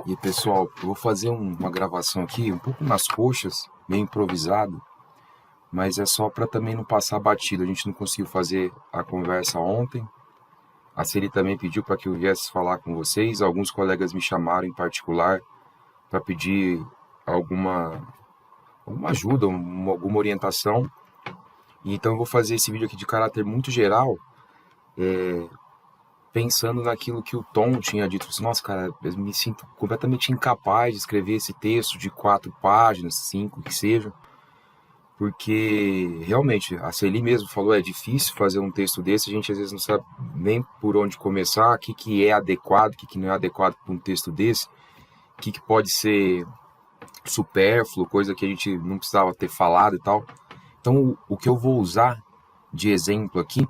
E pessoal, eu vou fazer uma gravação aqui, um pouco nas coxas, meio improvisado, mas é só para também não passar batido. A gente não conseguiu fazer a conversa ontem. A Celi também pediu para que eu viesse falar com vocês. Alguns colegas me chamaram em particular para pedir alguma ajuda, alguma orientação. E então eu vou fazer esse vídeo aqui de caráter muito geral, pensando naquilo que o Tom tinha dito. Nossa, cara, eu me sinto completamente incapaz de escrever esse texto de 4 páginas, 5, que seja, porque realmente, a Celi mesmo falou, é difícil fazer um texto desse, a gente às vezes não sabe nem por onde começar, o que é adequado, o que não é adequado para um texto desse, o que pode ser supérfluo, coisa que a gente não precisava ter falado e tal. Então, o que eu vou usar de exemplo aqui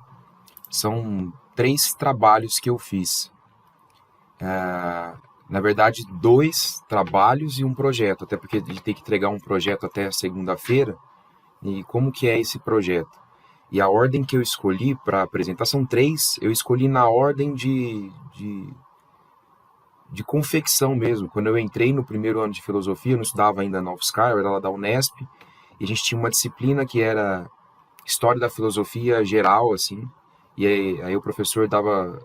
são 3 trabalhos que eu fiz. Na verdade, 2 trabalhos e um projeto, até porque a gente tem que entregar um projeto até segunda-feira. E como que é esse projeto? E a ordem que eu escolhi para apresentar são 3, eu escolhi na ordem de confecção mesmo. Quando eu entrei no primeiro ano de filosofia, eu não estudava ainda na UFSCar, eu era lá da Unesp, e a gente tinha uma disciplina que era História da Filosofia Geral, assim, e aí o professor dava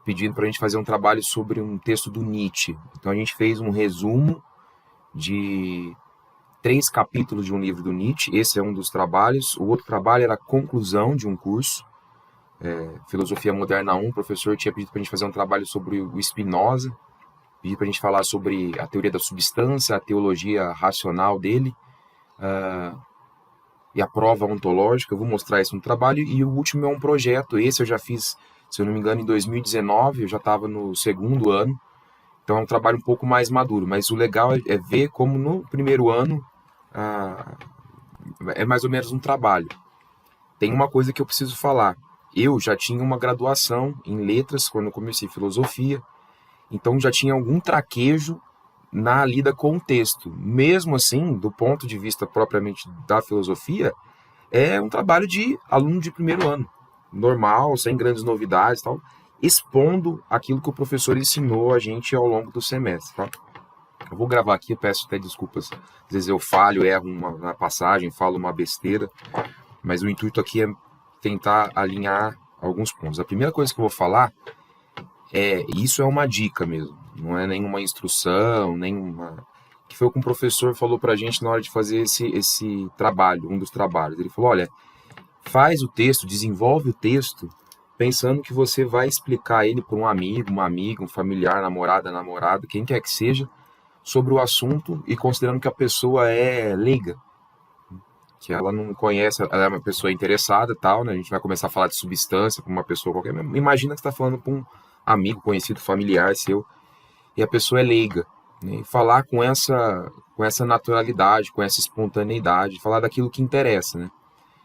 pedindo para a gente fazer um trabalho sobre um texto do Nietzsche. Então a gente fez um resumo de 3 capítulos de um livro do Nietzsche, esse é um dos trabalhos. O outro trabalho era a conclusão de um curso, Filosofia Moderna 1, o professor tinha pedido para a gente fazer um trabalho sobre o Spinoza, pediu para a gente falar sobre a teoria da substância, a teologia racional dele, e a prova ontológica. Eu vou mostrar isso no trabalho. E o último é um projeto, esse eu já fiz, se eu não me engano, em 2019, eu já estava no segundo ano, então é um trabalho um pouco mais maduro, mas o legal é ver como no primeiro ano é mais ou menos um trabalho. Tem uma coisa que eu preciso falar. Eu já tinha uma graduação em letras quando eu comecei filosofia, então já tinha algum traquejo na lida com o texto. Mesmo assim, do ponto de vista propriamente da filosofia, é um trabalho de aluno de primeiro ano, normal, sem grandes novidades, tal, expondo aquilo que o professor ensinou a gente ao longo do semestre. Tá? Eu vou gravar aqui, eu peço até desculpas, às vezes eu falho, erro na passagem, falo uma besteira, mas o intuito aqui é tentar alinhar alguns pontos. A primeira coisa que eu vou falar isso é uma dica mesmo, não é nenhuma instrução, que foi o que um professor falou pra gente na hora de fazer esse trabalho, um dos trabalhos. Ele falou, olha, faz o texto, desenvolve o texto, pensando que você vai explicar ele para um amigo, uma amiga, um familiar, namorado, quem quer que seja, sobre o assunto e considerando que a pessoa é leiga, que ela não conhece, ela é uma pessoa interessada, tal, né? A gente vai começar a falar de substância para uma pessoa qualquer. Imagina que você está falando para um amigo, conhecido, familiar seu, e a pessoa é leiga, né? E falar com essa naturalidade, com essa espontaneidade, falar daquilo que interessa, né?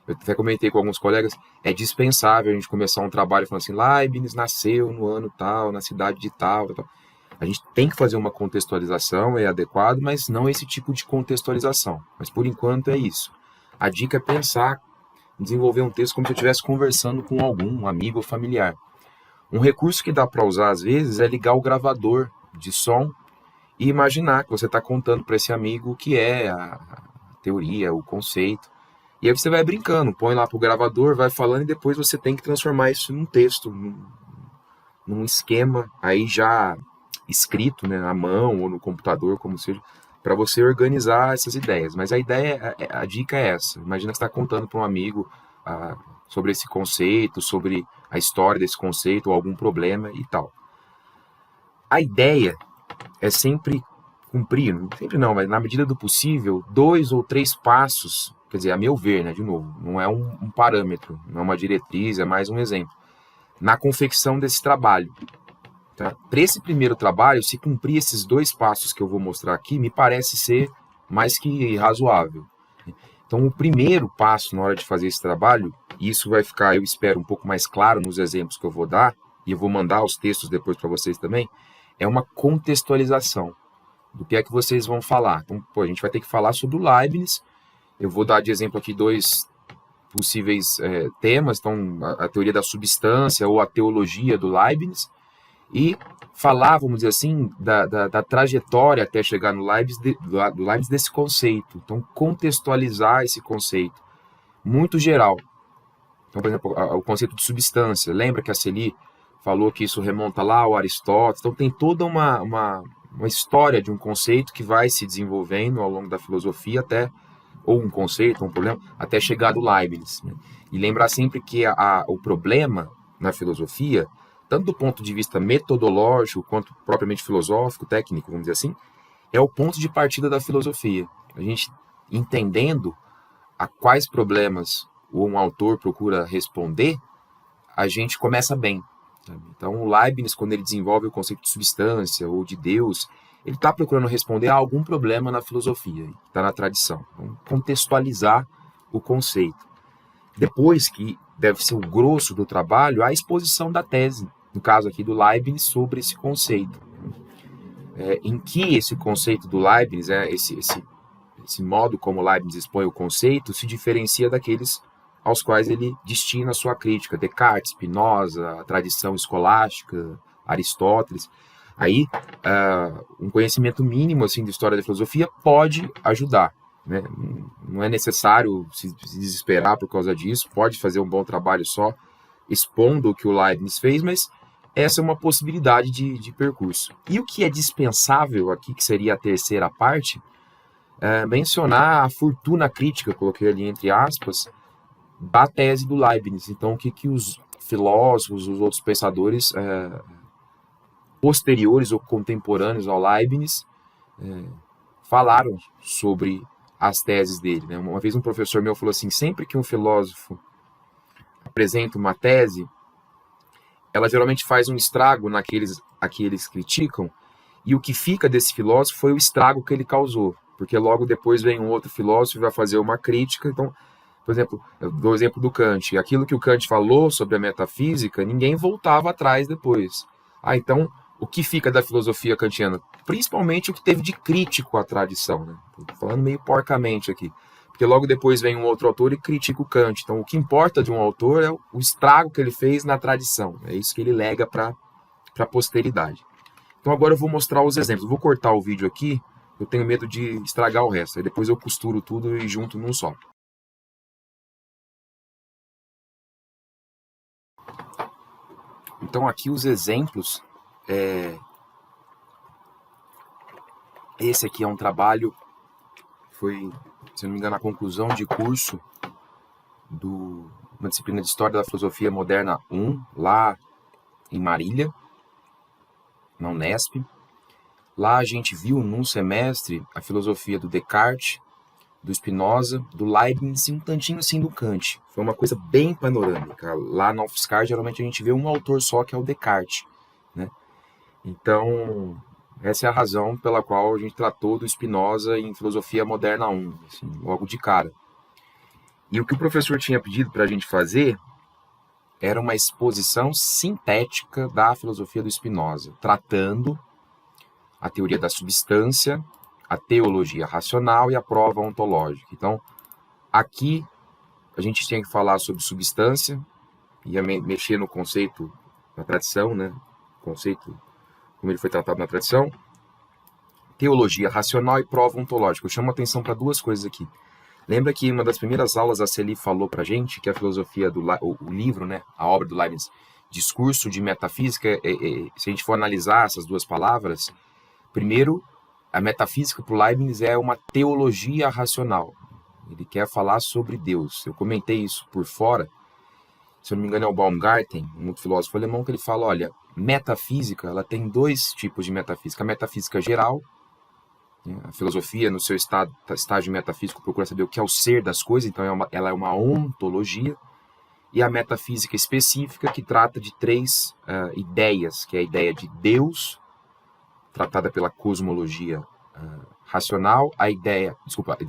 Eu até comentei com alguns colegas, é dispensável a gente começar um trabalho falando assim, Leibniz nasceu no ano tal, na cidade de tal, tal. A gente tem que fazer uma contextualização, é adequado, mas não esse tipo de contextualização. Mas por enquanto é isso. A dica é pensar, desenvolver um texto como se eu estivesse conversando com algum amigo ou familiar. Um recurso que dá para usar às vezes é ligar o gravador de som e imaginar que você está contando para esse amigo o que é a teoria, o conceito. E aí você vai brincando, põe lá para o gravador, vai falando e depois você tem que transformar isso num texto, num esquema aí já escrito, né, à mão ou no computador, como seja, para você organizar essas ideias. Mas a dica é essa. Imagina que você está contando para um amigo sobre esse conceito, sobre a história desse conceito ou algum problema e tal. A ideia é sempre cumprir, sempre não, mas na medida do possível, 2 ou 3 passos, quer dizer, a meu ver, né, de novo, não é um parâmetro, não é uma diretriz, é mais um exemplo, na confecção desse trabalho. Tá? Para esse primeiro trabalho, se cumprir esses 2 passos que eu vou mostrar aqui, me parece ser mais que razoável. Então, o primeiro passo na hora de fazer esse trabalho, e isso vai ficar, eu espero, um pouco mais claro nos exemplos que eu vou dar, e eu vou mandar os textos depois para vocês também, é uma contextualização do que é que vocês vão falar. Então, a gente vai ter que falar sobre o Leibniz. Eu vou dar de exemplo aqui 2 possíveis temas, então a teoria da substância ou a teologia do Leibniz, e falar, vamos dizer assim, da trajetória até chegar no do Leibniz desse conceito. Então, contextualizar esse conceito, muito geral. Então, por exemplo, o conceito de substância. Lembra que a Celi falou que isso remonta lá ao Aristóteles? Então, tem toda uma história de um conceito que vai se desenvolvendo ao longo da filosofia até, ou um conceito, um problema, até chegar do Leibniz. Né? E lembrar sempre que o problema na filosofia, tanto do ponto de vista metodológico, quanto propriamente filosófico, técnico, vamos dizer assim, é o ponto de partida da filosofia. A gente entendendo a quais problemas um autor procura responder, a gente começa bem. Sabe? Então, o Leibniz, quando ele desenvolve o conceito de substância ou de Deus, ele está procurando responder a algum problema na filosofia, que está na tradição. Então, contextualizar o conceito. Depois, que deve ser o grosso do trabalho, a exposição da tese, no caso aqui do Leibniz, sobre esse conceito. Em que esse conceito do Leibniz, esse modo como Leibniz expõe o conceito, se diferencia daqueles aos quais ele destina a sua crítica. Descartes, Spinoza, a tradição escolástica, Aristóteles. Aí, um conhecimento mínimo assim, de história da filosofia pode ajudar. Né? Não é necessário se desesperar por causa disso, pode fazer um bom trabalho só expondo o que o Leibniz fez, mas essa é uma possibilidade de percurso. E o que é dispensável aqui, que seria a terceira parte, mencionar a fortuna crítica, coloquei ali entre aspas, da tese do Leibniz. Então, o que os filósofos, os outros pensadores posteriores ou contemporâneos ao Leibniz falaram sobre as teses dele. Né? Uma vez um professor meu falou assim, sempre que um filósofo apresenta uma tese, ela geralmente faz um estrago naqueles a que eles criticam, e o que fica desse filósofo foi o estrago que ele causou, porque logo depois vem um outro filósofo e vai fazer uma crítica. Então, por exemplo, eu dou o exemplo do Kant. Aquilo que o Kant falou sobre a metafísica, ninguém voltava atrás depois. Então, o que fica da filosofia kantiana? Principalmente o que teve de crítico à tradição. Né? Tô falando meio porcamente aqui. Porque logo depois vem um outro autor e critica o Kant. Então, o que importa de um autor é o estrago que ele fez na tradição. É isso que ele lega para a posteridade. Então, agora eu vou mostrar os exemplos. Eu vou cortar o vídeo aqui, eu tenho medo de estragar o resto. Aí depois eu costuro tudo e junto num só. Então, aqui os exemplos. Esse aqui é um trabalho, foi, se não me engano, a conclusão de curso uma disciplina de História da Filosofia Moderna 1, lá em Marília, na Unesp. Lá a gente viu num semestre a filosofia do Descartes, do Spinoza, do Leibniz e um tantinho assim do Kant. Foi uma coisa bem panorâmica. Lá na UFSCar, geralmente a gente vê um autor só, que é o Descartes. Né? Então, essa é a razão pela qual a gente tratou do Spinoza em Filosofia Moderna 1, assim, logo de cara. E o que o professor tinha pedido para a gente fazer era uma exposição sintética da filosofia do Spinoza, tratando a teoria da substância, a teologia racional e a prova ontológica. Então, aqui a gente tinha que falar sobre substância, ia mexer no conceito da tradição, né? Conceito como ele foi tratado na tradição, teologia racional e prova ontológica. Eu chamo a atenção para duas coisas aqui. Lembra que em uma das primeiras aulas a Celi falou para a gente que a filosofia o livro, né, a obra do Leibniz, Discurso de Metafísica, se a gente for analisar essas duas palavras, primeiro, a metafísica para o Leibniz é uma teologia racional. Ele quer falar sobre Deus. Eu comentei isso por fora. Se eu não me engano é o Baumgarten, um outro filósofo alemão, que ele fala, olha, metafísica, ela tem dois tipos de metafísica. A metafísica geral, né, a filosofia no seu estágio metafísico procura saber o que é o ser das coisas, então ela é uma ontologia. E a metafísica específica, que trata de três ideias, que é a ideia de Deus, tratada pela cosmologia racional, a ideia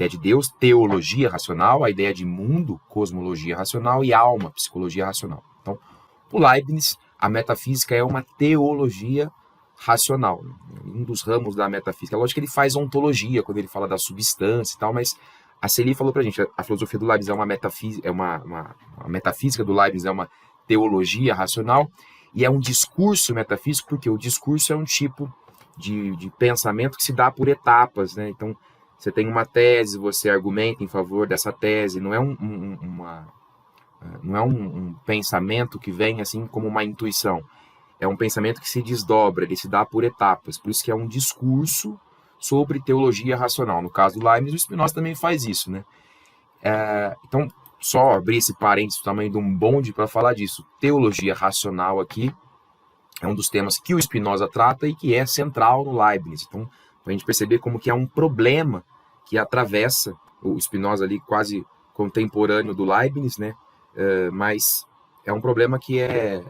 de Deus, teologia racional, a ideia de mundo, cosmologia racional, e alma, psicologia racional. Então, o Leibniz, a metafísica é uma teologia racional, um dos ramos da metafísica. É lógico que ele faz ontologia quando ele fala da substância e tal, mas a Celi falou pra gente, a filosofia do Leibniz é uma metafísica, a metafísica do Leibniz é uma teologia racional, e é um discurso metafísico, porque o discurso é um tipo de pensamento que se dá por etapas, né? Então, você tem uma tese, você argumenta em favor dessa tese, não é um pensamento que vem assim como uma intuição, é um pensamento que se desdobra, ele se dá por etapas, por isso que é um discurso sobre teologia racional. No caso do Leibniz, o Spinoza também faz isso, né? Então, só abrir esse parênteses, o tamanho de um bonde para falar disso. Teologia racional aqui é um dos temas que o Spinoza trata e que é central no Leibniz. Então, para a gente perceber como que é um problema que atravessa o Spinoza ali, quase contemporâneo do Leibniz, né? Mas é um problema que é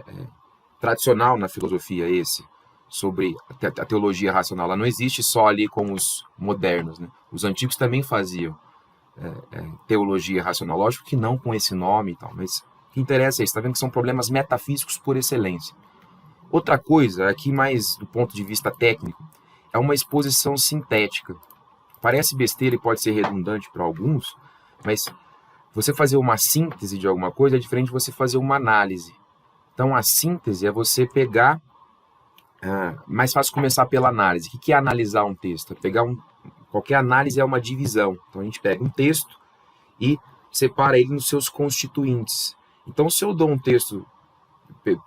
tradicional na filosofia, esse, sobre a teologia racional. Ela não existe só ali com os modernos, né? Os antigos também faziam teologia racional. Lógico que não com esse nome e tal, mas o que interessa é isso. Está vendo que são problemas metafísicos por excelência. Outra coisa, aqui mais do ponto de vista técnico, é uma exposição sintética. Parece besteira e pode ser redundante para alguns, mas você fazer uma síntese de alguma coisa é diferente de você fazer uma análise. Então, a síntese é você pegar... mais fácil começar pela análise. O que é analisar um texto? Qualquer análise é uma divisão. Então, a gente pega um texto e separa ele nos seus constituintes. Então, se eu dou um texto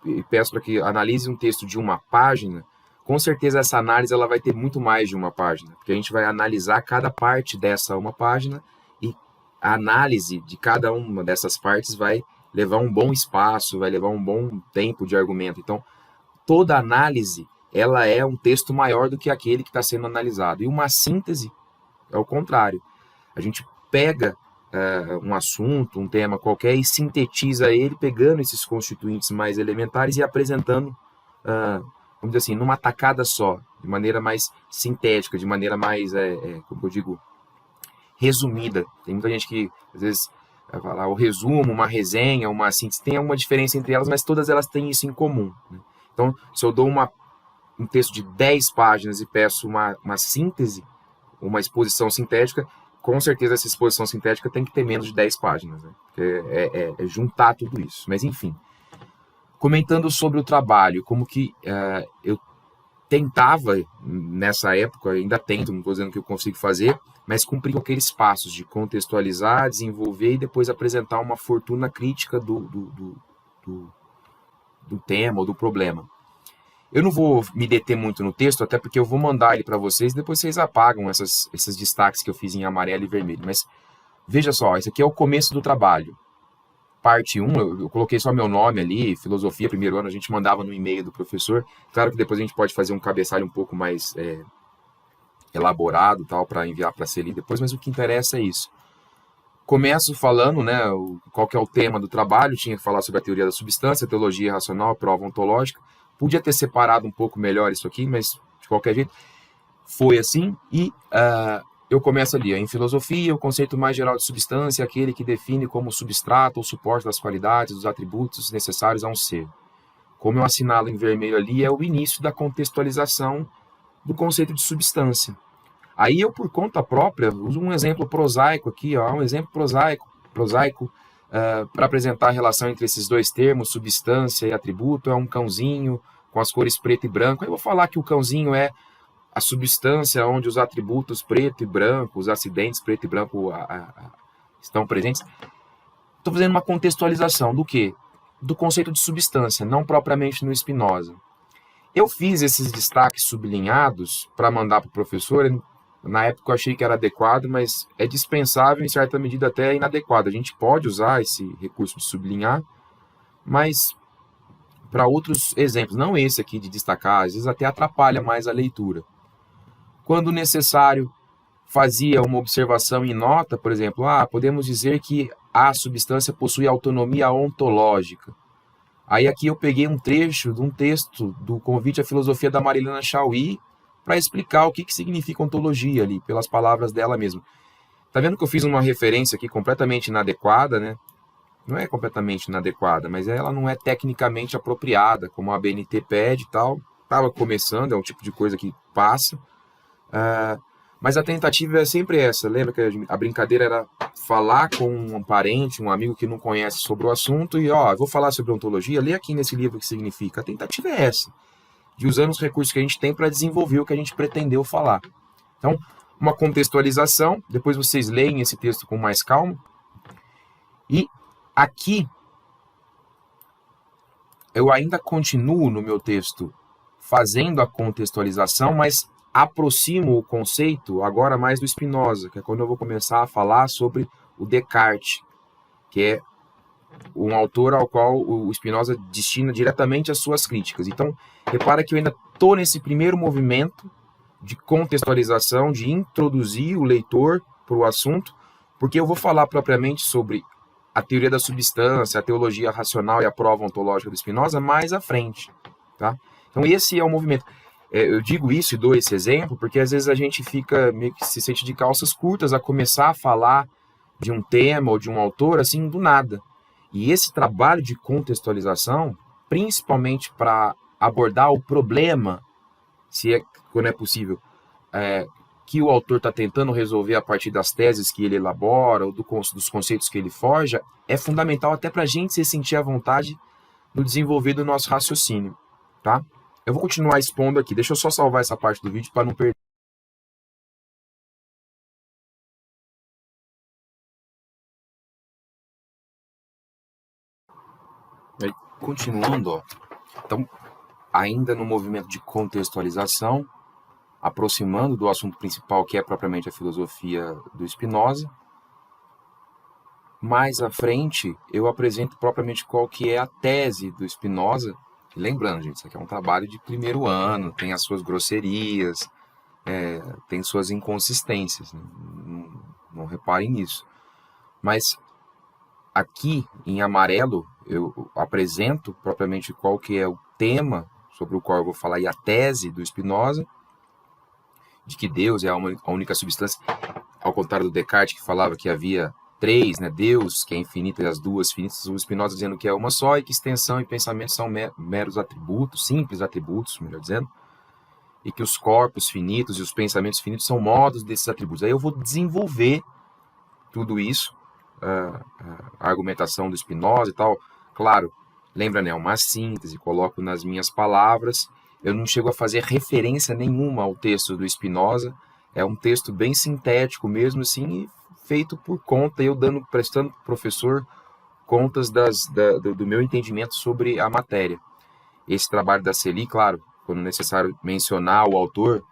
e peço para que analise um texto de uma página, com certeza essa análise ela vai ter muito mais de uma página, porque a gente vai analisar cada parte dessa uma página e a análise de cada uma dessas partes vai levar um bom espaço, vai levar um bom tempo de argumento. Então, toda análise ela é um texto maior do que aquele que está sendo analisado. E uma síntese é o contrário. A gente pega um assunto, um tema qualquer e sintetiza ele, pegando esses constituintes mais elementares e apresentando, vamos dizer assim, numa tacada só, de maneira mais sintética, de maneira mais, como eu digo, resumida. Tem muita gente que, às vezes, vai falar o resumo, uma resenha, uma síntese, tem alguma diferença entre elas, mas todas elas têm isso em comum, né? Então, se eu dou um texto de 10 páginas e peço uma síntese, uma exposição sintética, com certeza essa exposição sintética tem que ter menos de 10 páginas, né? Porque é juntar tudo isso. Mas, enfim, comentando sobre o trabalho, como que eu tentava, nessa época, ainda tento, não estou dizendo que eu consigo fazer, mas cumprir aqueles passos de contextualizar, desenvolver e depois apresentar uma fortuna crítica do tema ou do problema. Eu não vou me deter muito no texto, até porque eu vou mandar ele para vocês, depois vocês apagam esses destaques que eu fiz em amarelo e vermelho. Mas veja só, esse aqui é o começo do trabalho. Parte 1, eu coloquei só meu nome ali, filosofia, primeiro ano, a gente mandava no e-mail do professor. Claro que depois a gente pode fazer um cabeçalho um pouco mais elaborado, tal, para enviar para ser lido depois, mas o que interessa é isso. Começo falando, né, qual que é o tema do trabalho, tinha que falar sobre a teoria da substância, teologia racional, a prova ontológica. Podia ter separado um pouco melhor isso aqui, mas de qualquer jeito foi assim. E eu começo ali, em filosofia, o conceito mais geral de substância é aquele que define como substrato ou suporte das qualidades, dos atributos necessários a um ser. Como eu assinalo em vermelho ali, é o início da contextualização do conceito de substância. Aí eu, por conta própria, uso um exemplo prosaico aqui, ó, um exemplo prosaico para apresentar a relação entre esses dois termos, substância e atributo. É um cãozinho com as cores preto e branco. Eu vou falar que o cãozinho é a substância onde os atributos preto e branco, os acidentes preto e branco estão presentes. Estou fazendo uma contextualização do quê? Do conceito de substância, não propriamente no Spinoza. Eu fiz esses destaques sublinhados para mandar para o professor. Na época eu achei que era adequado, mas é dispensável, em certa medida até inadequado. A gente pode usar esse recurso de sublinhar, mas para outros exemplos, não esse aqui de destacar, às vezes até atrapalha mais a leitura. Quando necessário, fazia uma observação em nota, por exemplo, podemos dizer que a substância possui autonomia ontológica. Aí aqui eu peguei um trecho de um texto do Convite à Filosofia da Marilena Chauí para explicar o que significa ontologia ali, pelas palavras dela mesma. Tá vendo que eu fiz uma referência aqui completamente inadequada, né? Não é completamente inadequada, mas ela não é tecnicamente apropriada, como a ABNT pede e tal. Estava começando, é um tipo de coisa que passa. Mas a tentativa é sempre essa. Lembra que a brincadeira era falar com um parente, um amigo que não conhece sobre o assunto e, vou falar sobre ontologia, lê aqui nesse livro o que significa. A tentativa é essa, de usando os recursos que a gente tem para desenvolver o que a gente pretendeu falar. Então, uma contextualização, depois vocês leem esse texto com mais calma. E aqui, eu ainda continuo no meu texto fazendo a contextualização, mas aproximo o conceito agora mais do Spinoza, que é quando eu vou começar a falar sobre o Descartes, que é um autor ao qual o Spinoza destina diretamente as suas críticas. Então, repara que eu ainda estou nesse primeiro movimento de contextualização, de introduzir o leitor para o assunto, porque eu vou falar propriamente sobre a teoria da substância, a teologia racional e a prova ontológica do Spinoza mais à frente, tá? Então esse é o movimento. Eu digo isso e dou esse exemplo porque às vezes a gente fica meio que se sente de calças curtas a começar a falar de um tema ou de um autor assim do nada. E esse trabalho de contextualização, principalmente para abordar o problema, quando é possível, que o autor está tentando resolver a partir das teses que ele elabora ou dos conceitos que ele forja, é fundamental até para a gente se sentir à vontade no desenvolver do nosso raciocínio, tá? Eu vou continuar expondo aqui. Deixa eu só salvar essa parte do vídeo para não perder. Aí, continuando, então, ainda no movimento de contextualização, aproximando do assunto principal, que é propriamente a filosofia do Spinoza. Mais à frente, eu apresento propriamente qual que é a tese do Spinoza. E lembrando, gente, isso aqui é um trabalho de primeiro ano, tem as suas grosserias, tem suas inconsistências, né? Não reparem nisso. Mas aqui, em amarelo, eu apresento propriamente qual que é o tema sobre o qual eu vou falar e a tese do Spinoza, de que Deus é a única substância, ao contrário do Descartes, que falava que havia três, né? Deus, que é infinito, e as duas finitas, o Spinoza dizendo que é uma só e que extensão e pensamento são meros atributos, simples atributos, melhor dizendo, e que os corpos finitos e os pensamentos finitos são modos desses atributos. Aí eu vou desenvolver tudo isso, a argumentação do Spinoza e tal. Claro, lembra, né? Uma síntese, coloco nas minhas palavras. Eu não chego a fazer referência nenhuma ao texto do Spinoza. É um texto bem sintético mesmo, assim, feito por conta, eu prestando para o professor contas do meu entendimento sobre a matéria. Esse trabalho da CELI, claro, quando necessário mencionar o autor,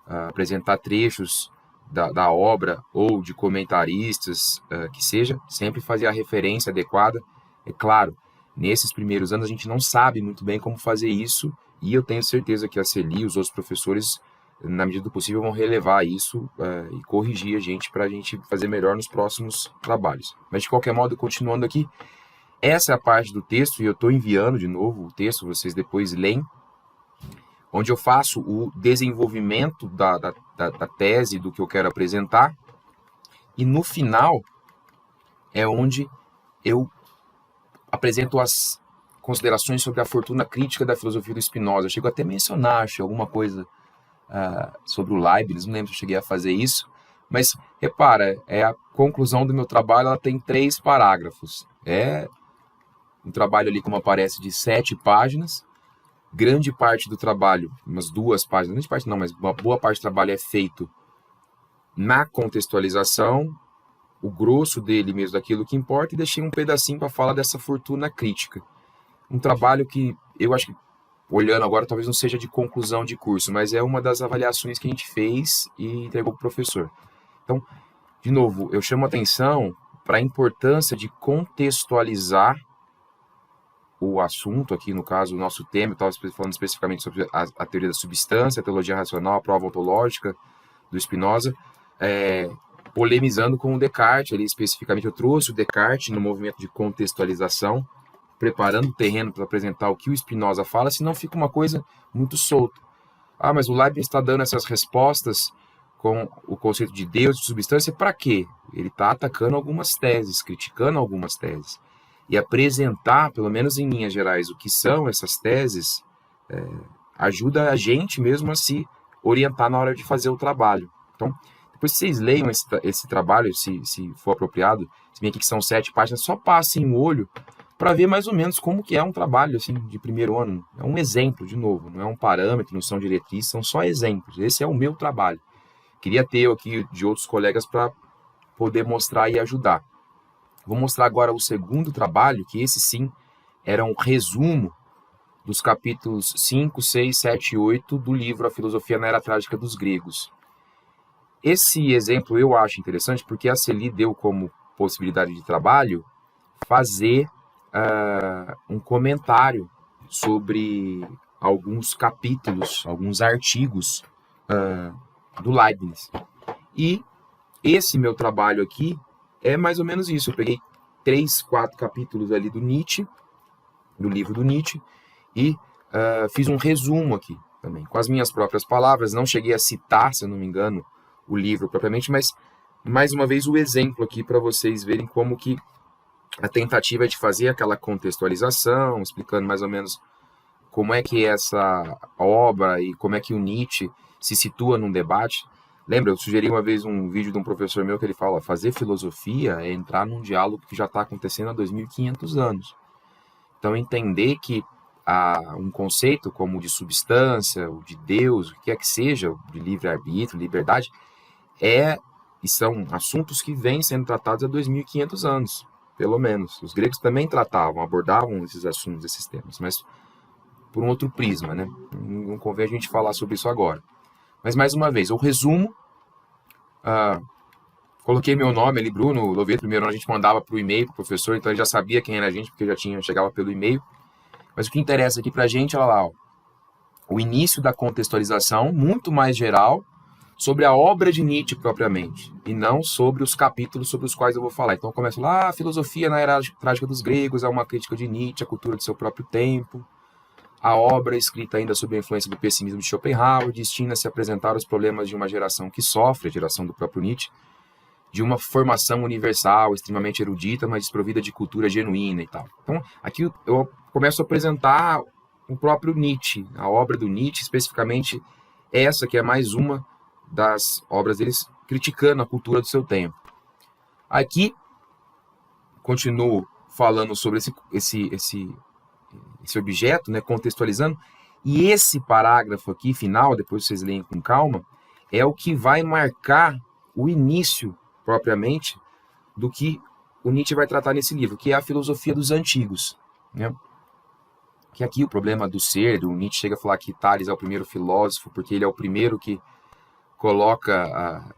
apresentar trechos da obra ou de comentaristas, que seja, sempre fazer a referência adequada. É claro, nesses primeiros anos a gente não sabe muito bem como fazer isso, e eu tenho certeza que a CELI e os outros professores, na medida do possível, vão relevar isso e corrigir a gente para a gente fazer melhor nos próximos trabalhos. Mas, de qualquer modo, continuando aqui, essa é a parte do texto, e eu estou enviando de novo o texto, vocês depois leem, onde eu faço o desenvolvimento da tese, do que eu quero apresentar, e no final é onde eu apresento as considerações sobre a fortuna crítica da filosofia do Spinoza. Eu chego até a mencionar, acho, alguma coisa sobre o Leibniz, não lembro se eu cheguei a fazer isso, mas repara, a conclusão do meu trabalho, ela tem 3 parágrafos. É um trabalho ali, como aparece, de 7 páginas. Grande parte do trabalho, umas 2 páginas, grande parte não, mas uma boa parte do trabalho é feito na contextualização, o grosso dele mesmo, daquilo que importa, e deixei um pedacinho para falar dessa fortuna crítica. Um trabalho que eu acho que, olhando agora, talvez não seja de conclusão de curso, mas é uma das avaliações que a gente fez e entregou para o professor. Então, de novo, eu chamo a atenção para a importância de contextualizar o assunto aqui, no caso, o nosso tema. Eu estava falando especificamente sobre a teoria da substância, a teologia racional, a prova ontológica do Spinoza, polemizando com o Descartes. Ali, especificamente, eu trouxe o Descartes no movimento de contextualização, preparando o terreno para apresentar o que o Spinoza fala, senão fica uma coisa muito solta. Mas o Leibniz está dando essas respostas com o conceito de Deus, de substância, para quê? Ele está atacando algumas teses, criticando algumas teses. E apresentar, pelo menos em linhas gerais, o que são essas teses, ajuda a gente mesmo a se orientar na hora de fazer o trabalho. Então, Depois que vocês leiam esse trabalho, se for apropriado, se bem aqui que são 7 páginas, só passem o olho para ver mais ou menos como que é um trabalho assim de primeiro ano. É um exemplo, de novo, não é um parâmetro, não são diretrizes, são só exemplos. Esse é o meu trabalho. Queria ter aqui de outros colegas para poder mostrar e ajudar. Vou mostrar agora o segundo trabalho, que esse sim era um resumo dos capítulos 5, 6, 7 e 8 do livro A Filosofia na Era Trágica dos Gregos. Esse exemplo eu acho interessante porque a Celi deu como possibilidade de trabalho fazer um comentário sobre alguns capítulos, alguns artigos do Leibniz. E esse meu trabalho aqui é mais ou menos isso. Eu peguei 3, 4 capítulos ali do Nietzsche, do livro do Nietzsche, e fiz um resumo aqui também, com as minhas próprias palavras. Não cheguei a citar, se eu não me engano, o livro propriamente, mas mais uma vez o exemplo aqui para vocês verem como que a tentativa é de fazer aquela contextualização, explicando mais ou menos como é que essa obra e como é que o Nietzsche se situa num debate. Lembra, eu sugeri uma vez um vídeo de um professor meu que ele fala, fazer filosofia é entrar num diálogo que já está acontecendo há 2.500 anos. Então, entender que um conceito como o de substância, o de Deus, o que quer que seja, de livre-arbítrio, liberdade, e são assuntos que vêm sendo tratados há 2.500 anos, pelo menos. Os gregos também abordavam esses assuntos, esses temas, mas por um outro prisma, né? Não convém a gente falar sobre isso agora. Mas, mais uma vez, o resumo, coloquei meu nome ali, Bruno Louveto, primeiro a gente mandava para o e-mail para o professor, então ele já sabia quem era a gente, porque chegava pelo e-mail. Mas o que interessa aqui para a gente, olha lá, o início da contextualização, muito mais geral, sobre a obra de Nietzsche propriamente, e não sobre os capítulos sobre os quais eu vou falar. Então eu começo lá, a filosofia na era trágica dos gregos é uma crítica de Nietzsche, a cultura do seu próprio tempo. A obra, escrita ainda sob a influência do pessimismo de Schopenhauer, destina-se a apresentar os problemas de uma geração que sofre, a geração do próprio Nietzsche, de uma formação universal, extremamente erudita, mas desprovida de cultura genuína e tal. Então, aqui eu começo a apresentar o próprio Nietzsche, a obra do Nietzsche, especificamente essa que é mais uma das obras deles, criticando a cultura do seu tempo. Aqui, continuo falando sobre esse objeto, né, contextualizando, e esse parágrafo aqui, final, depois vocês leem com calma, é o que vai marcar o início, propriamente, do que o Nietzsche vai tratar nesse livro, que é a filosofia dos antigos, né? Que aqui o problema do ser, o Nietzsche chega a falar que Tales é o primeiro filósofo, porque ele é o primeiro que coloca,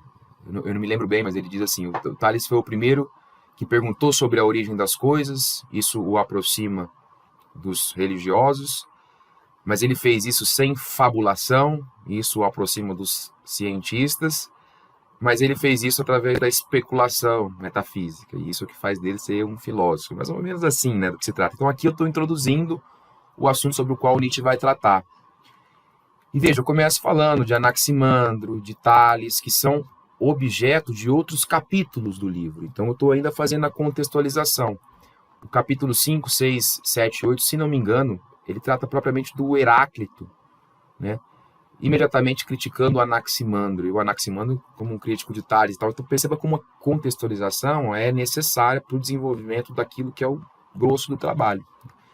eu não me lembro bem, mas ele diz assim, o Tales foi o primeiro que perguntou sobre a origem das coisas, isso o aproxima dos religiosos, mas ele fez isso sem fabulação, isso o aproxima dos cientistas, mas ele fez isso através da especulação metafísica, e isso é o que faz dele ser um filósofo, mais ou menos assim, né, do que se trata. Então aqui eu estou introduzindo o assunto sobre o qual o Nietzsche vai tratar. E veja, eu começo falando de Anaximandro, de Tales, que são objeto de outros capítulos do livro. Então eu estou ainda fazendo a contextualização. O capítulo 5, 6, 7 e 8, se não me engano, ele trata propriamente do Heráclito, né? Imediatamente criticando o Anaximandro, e o Anaximandro como um crítico de Tales e tal. Então perceba como a contextualização é necessária para o desenvolvimento daquilo que é o grosso do trabalho.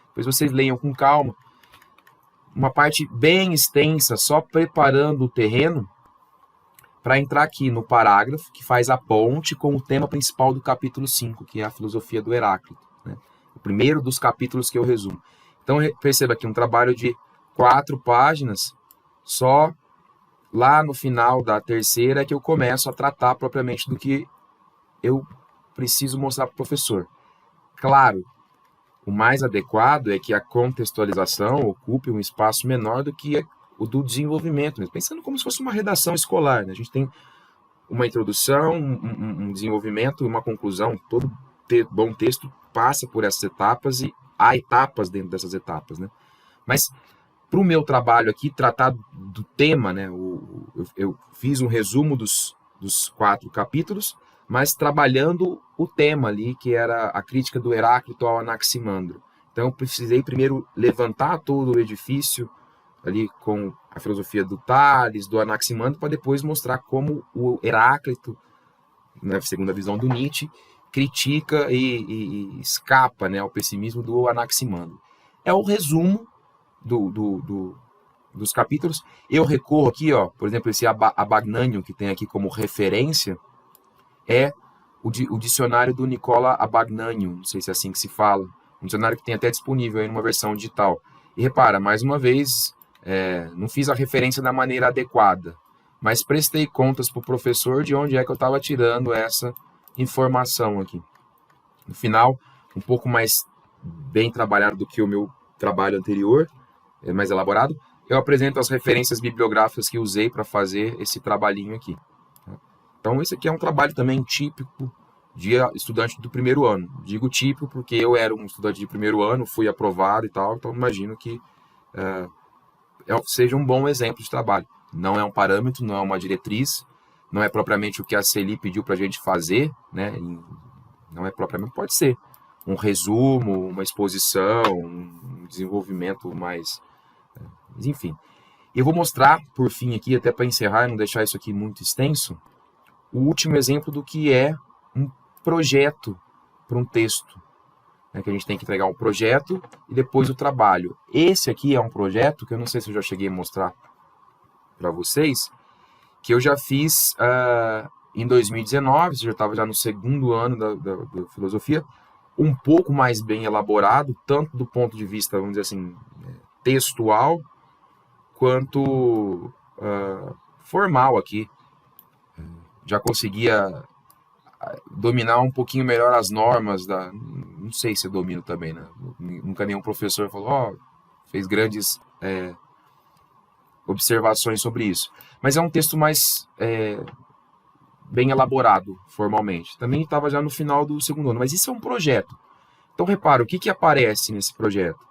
Depois vocês leiam com calma. Uma parte bem extensa, só preparando o terreno para entrar aqui no parágrafo que faz a ponte com o tema principal do capítulo 5, que é a filosofia do Heráclito, né? O primeiro dos capítulos que eu resumo. Então perceba aqui um trabalho de 4 páginas, só lá no final da terceira é que eu começo a tratar propriamente do que eu preciso mostrar para o professor. Claro, o mais adequado é que a contextualização ocupe um espaço menor do que o do desenvolvimento, né? Pensando como se fosse uma redação escolar, né? A gente tem uma introdução, um desenvolvimento e uma conclusão. Todo bom texto passa por essas etapas e há etapas dentro dessas etapas, né? Mas para o meu trabalho aqui, tratar do tema, né? Eu fiz um resumo dos 4 capítulos, mas trabalhando o tema ali, que era a crítica do Heráclito ao Anaximandro. Então eu precisei primeiro levantar todo o edifício ali com a filosofia do Tales, do Anaximandro, para depois mostrar como o Heráclito, na segunda visão do Nietzsche, critica e escapa, né, ao pessimismo do Anaximandro. É o resumo dos capítulos. Eu recorro aqui, ó, por exemplo, esse Abagnanium, que tem aqui como referência, é o dicionário do Nicola Abagnanium, não sei se é assim que se fala, um dicionário que tem até disponível aí numa versão digital. E repara, mais uma vez, não fiz a referência da maneira adequada, mas prestei contas para o professor de onde é que eu estava tirando essa informação aqui. No final, um pouco mais bem trabalhado do que o meu trabalho anterior, mais elaborado, eu apresento as referências bibliográficas que usei para fazer esse trabalhinho aqui. Então, esse aqui é um trabalho também típico de estudante do primeiro ano. Digo típico porque eu era um estudante de primeiro ano, fui aprovado e tal, então imagino que seja um bom exemplo de trabalho. Não é um parâmetro, não é uma diretriz, não é propriamente o que a CELI pediu para a gente fazer, né? Não é propriamente, pode ser um resumo, uma exposição, um desenvolvimento mais... Enfim. Eu vou mostrar, por fim aqui, até para encerrar e não deixar isso aqui muito extenso, o último exemplo do que é um projeto para um texto. Que a gente tem que entregar um projeto e depois o trabalho. Esse aqui é um projeto que eu não sei se eu já cheguei a mostrar para vocês, que eu já fiz em 2019, já estava já no segundo ano da filosofia, um pouco mais bem elaborado, tanto do ponto de vista, vamos dizer assim, textual, quanto formal aqui. Já conseguia dominar um pouquinho melhor as normas não sei se eu domino também, né? Nunca nenhum professor falou, fez grandes observações sobre isso. Mas é um texto mais bem elaborado formalmente. Também estava já no final do segundo ano, mas isso é um projeto. Então repara, o que aparece nesse projeto?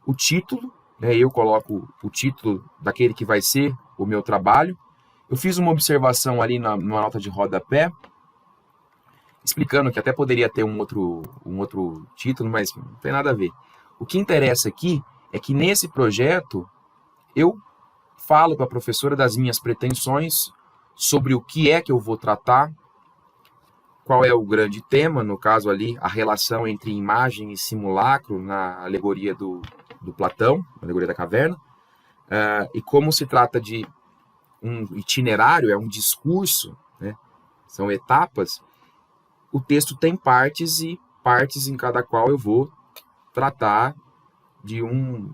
O título, né? Eu coloco o título daquele que vai ser o meu trabalho. Eu fiz uma observação ali numa nota de rodapé, explicando que até poderia ter um outro título, mas não tem nada a ver. O que interessa aqui é que nesse projeto eu falo para a professora das minhas pretensões sobre o que é que eu vou tratar, qual é o grande tema, no caso ali, a relação entre imagem e simulacro na alegoria do Platão, na alegoria da caverna, e como se trata de um itinerário, é um discurso, né? São etapas. O texto tem partes e partes em cada qual eu vou tratar de um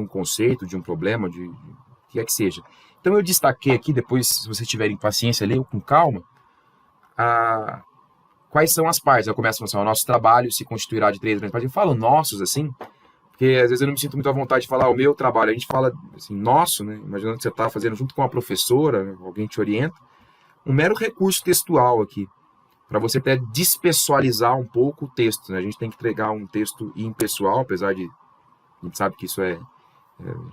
conceito, de um problema, de o que é que seja. Então eu destaquei aqui, depois, se vocês tiverem paciência, leiam com calma, quais são as partes. Eu começo a falar assim, o nosso trabalho se constituirá de 3 grandes partes. Eu falo nossos, assim, porque às vezes eu não me sinto muito à vontade de falar o meu trabalho. A gente fala assim, nosso, né? Imaginando que você está fazendo junto com uma professora, né? Alguém te orienta. Um mero recurso textual aqui, para você até despessoalizar um pouco o texto, né? A gente tem que entregar um texto impessoal, apesar de a gente sabe que isso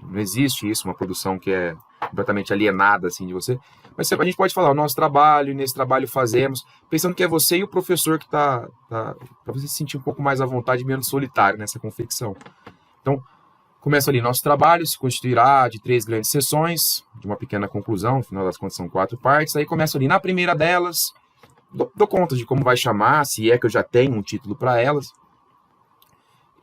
não existe isso, uma produção que é completamente alienada assim de você. Mas a gente pode falar o nosso trabalho, nesse trabalho fazemos, pensando que é você e o professor que está para você se sentir um pouco mais à vontade, menos solitário nessa confecção. Então, começa ali, nosso trabalho se constituirá de 3 grandes sessões, de uma pequena conclusão, no final das contas são 4 partes, aí começa ali, na primeira delas, dou conta de como vai chamar, se é que eu já tenho um título para elas,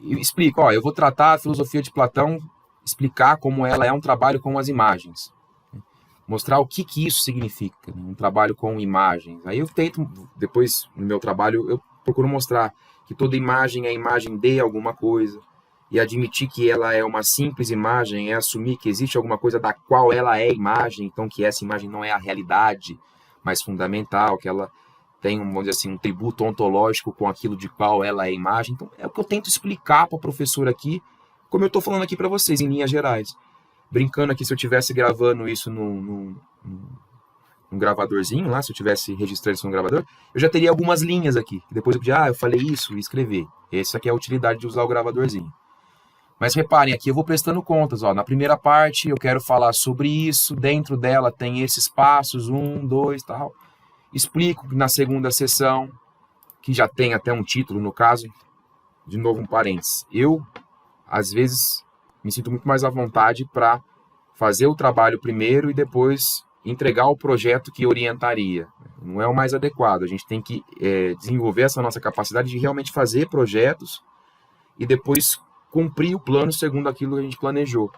e explico, eu vou tratar a filosofia de Platão, explicar como ela é um trabalho com as imagens, mostrar o que isso significa, né? Um trabalho com imagens. Aí eu tento, depois no meu trabalho, eu procuro mostrar que toda imagem é imagem de alguma coisa, e admitir que ela é uma simples imagem é assumir que existe alguma coisa da qual ela é imagem, então que essa imagem não é a realidade mais fundamental, que ela tem, vamos dizer assim, um tributo ontológico com aquilo de qual ela é imagem. Então é o que eu tento explicar para a professora aqui, como eu estou falando aqui para vocês, em linhas gerais. Brincando aqui, se eu estivesse gravando isso num gravadorzinho lá, se eu estivesse registrando isso no gravador, eu já teria algumas linhas aqui, que depois eu podia, eu falei isso e escrever. Essa aqui é a utilidade de usar o gravadorzinho. Mas reparem, aqui eu vou prestando contas. Na primeira parte eu quero falar sobre isso, dentro dela tem esses passos, 1, 2, tal. Explico na segunda sessão, que já tem até um título no caso, de novo um parênteses. Eu, às vezes, me sinto muito mais à vontade para fazer o trabalho primeiro e depois entregar o projeto que orientaria. Não é o mais adequado. A gente tem que desenvolver essa nossa capacidade de realmente fazer projetos e depois cumprir o plano segundo aquilo que a gente planejou.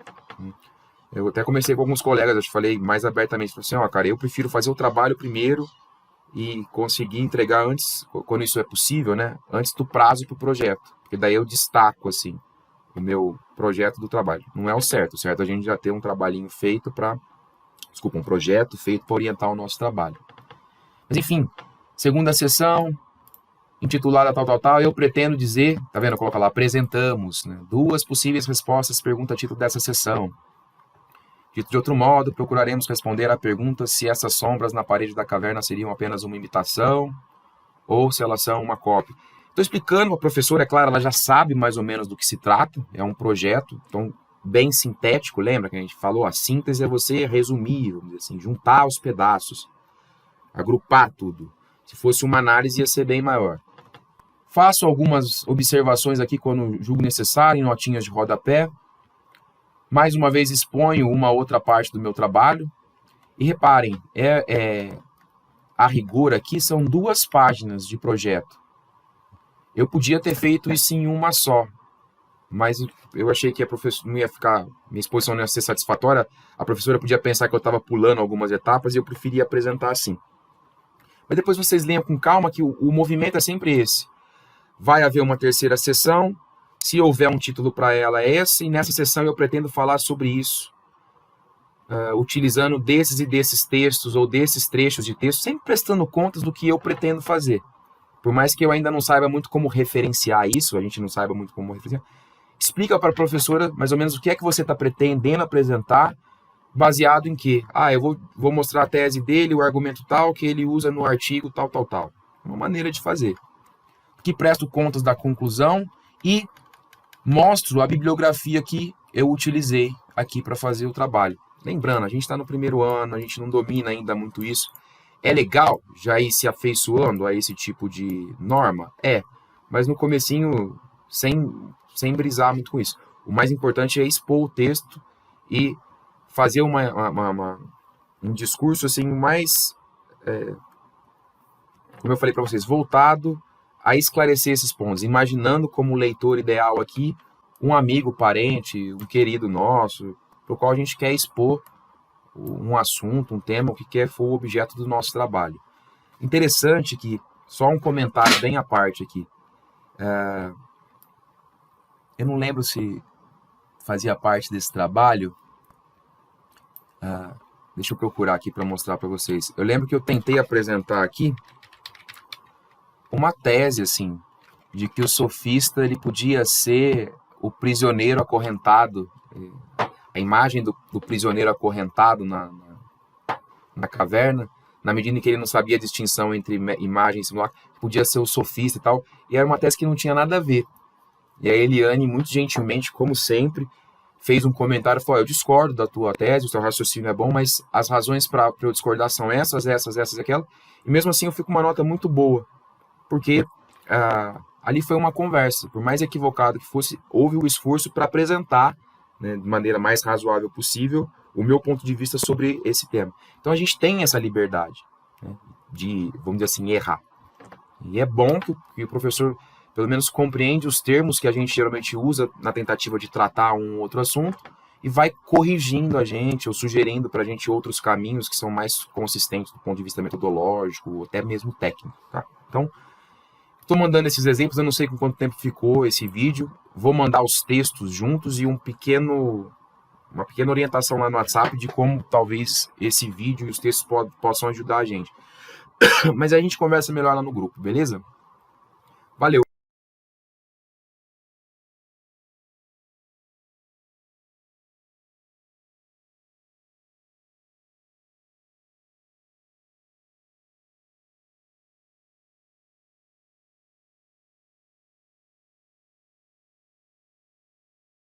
Eu até conversei com alguns colegas, eu te falei mais abertamente, falei assim, cara, eu prefiro fazer o trabalho primeiro e conseguir entregar antes, quando isso é possível, né, antes do prazo para o projeto, porque daí eu destaco, assim, o meu projeto do trabalho. Não é o certo é a gente já ter um trabalhinho feito um projeto feito para orientar o nosso trabalho. Mas enfim, segunda sessão, intitulada tal, eu pretendo dizer, tá vendo, coloca lá, apresentamos, né, 2 possíveis respostas, pergunta-título dessa sessão. Dito de outro modo, procuraremos responder à pergunta se essas sombras na parede da caverna seriam apenas uma imitação ou se elas são uma cópia. Estou explicando, a professora, é claro, ela já sabe mais ou menos do que se trata, é um projeto, então bem sintético, lembra que a gente falou? A síntese é você resumir, vamos dizer assim, juntar os pedaços, agrupar tudo. Se fosse uma análise ia ser bem maior. Faço algumas observações aqui quando julgo necessário, em notinhas de rodapé. Mais uma vez exponho uma outra parte do meu trabalho. E reparem, a rigor aqui são 2 páginas de projeto. Eu podia ter feito isso em uma só, mas eu achei que a professora não ia ficar, minha exposição não ia ser satisfatória, a professora podia pensar que eu estava pulando algumas etapas e eu preferia apresentar assim. Mas depois vocês leiam com calma que o movimento é sempre esse. Vai haver uma terceira sessão, se houver um título para ela é esse, e nessa sessão eu pretendo falar sobre isso, utilizando desses e desses textos ou desses trechos de texto, sempre prestando contas do que eu pretendo fazer. Por mais que eu ainda não saiba muito como referenciar isso, a gente não saiba muito como referenciar, explica para a professora mais ou menos o que é que você está pretendendo apresentar, baseado em quê? Eu vou mostrar a tese dele, o argumento tal, que ele usa no artigo tal. Uma maneira de fazer. Que presto contas da conclusão e mostro a bibliografia que eu utilizei aqui para fazer o trabalho. Lembrando, a gente está no primeiro ano, a gente não domina ainda muito isso. É legal já ir se afeiçoando a esse tipo de norma? Mas no comecinho, sem brisar muito com isso. O mais importante é expor o texto e fazer um discurso assim mais, como eu falei para vocês, voltado a esclarecer esses pontos, imaginando como leitor ideal aqui um amigo, parente, um querido nosso, para o qual a gente quer expor um assunto, um tema, o que quer for o objeto do nosso trabalho. Interessante que, só um comentário bem à parte aqui, eu não lembro se fazia parte desse trabalho, deixa eu procurar aqui para mostrar para vocês. Eu lembro que eu tentei apresentar aqui uma tese, assim, de que o sofista ele podia ser o prisioneiro acorrentado, a imagem do prisioneiro acorrentado na caverna, na medida em que ele não sabia a distinção entre imagem e simulacro, podia ser o sofista e tal, e era uma tese que não tinha nada a ver. E a Eliane, muito gentilmente, como sempre, fez um comentário, falou, eu discordo da tua tese, o teu raciocínio é bom, mas as razões para eu discordar são essas e aquela, e mesmo assim eu fico com uma nota muito boa, porque ali foi uma conversa, por mais equivocado que fosse, houve o esforço para apresentar, né, de maneira mais razoável possível, o meu ponto de vista sobre esse tema. Então a gente tem essa liberdade, né, de, vamos dizer assim, errar. E é bom que o professor, pelo menos, compreende os termos que a gente geralmente usa na tentativa de tratar um outro assunto e vai corrigindo a gente ou sugerindo para a gente outros caminhos que são mais consistentes do ponto de vista metodológico ou até mesmo técnico. Tá? Então, estou mandando esses exemplos, eu não sei com quanto tempo ficou esse vídeo, vou mandar os textos juntos e uma pequena orientação lá no WhatsApp de como talvez esse vídeo e os textos possam ajudar a gente. Mas a gente conversa melhor lá no grupo, beleza? Valeu!